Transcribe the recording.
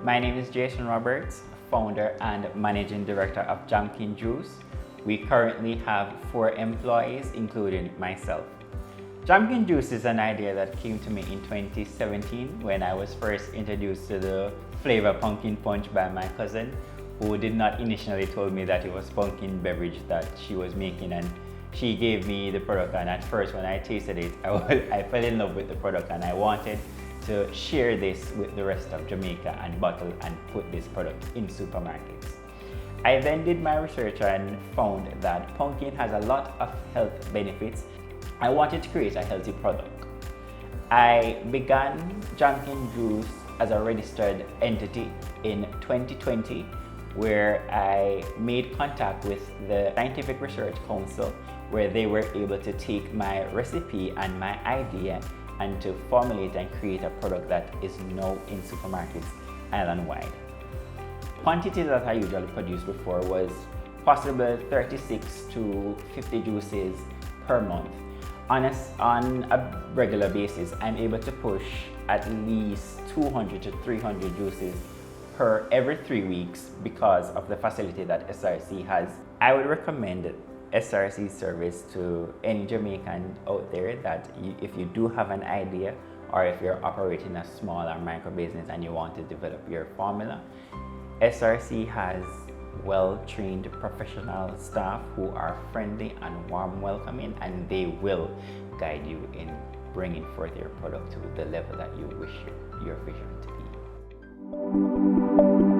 My name is Jason Roberts, founder and managing director of Jamkin Juice. We currently have 4 employees, including myself. Jamkin Juice is an idea that came to me in 2017 when I was first introduced to the flavor pumpkin punch by my cousin, who did not initially told me that it was pumpkin beverage that she was making, and she gave me the product, and at first when I tasted it, I fell in love with the product and I wanted to share this with the rest of Jamaica and bottle and put this product in supermarkets. I then did my research and found that pumpkin has a lot of health benefits. I wanted to create a healthy product. I began Jamkin Juice as a registered entity in 2020, where I made contact with the Scientific Research Council, where they were able to take my recipe and my idea and to formulate and create a product that is now in supermarkets island-wide. Quantity that I usually produced before was possibly 36 to 50 juices per month. On a regular basis, I'm able to push at least 200 to 300 juices per every 3 weeks because of the facility that SRC has. I would recommend SRC service to any Jamaican out there that if you do have an idea, or if you're operating a small or micro business and you want to develop your formula, SRC has well-trained professional staff who are friendly and warm welcoming, and they will guide you in bringing forth your product to the level that you wish your vision to be.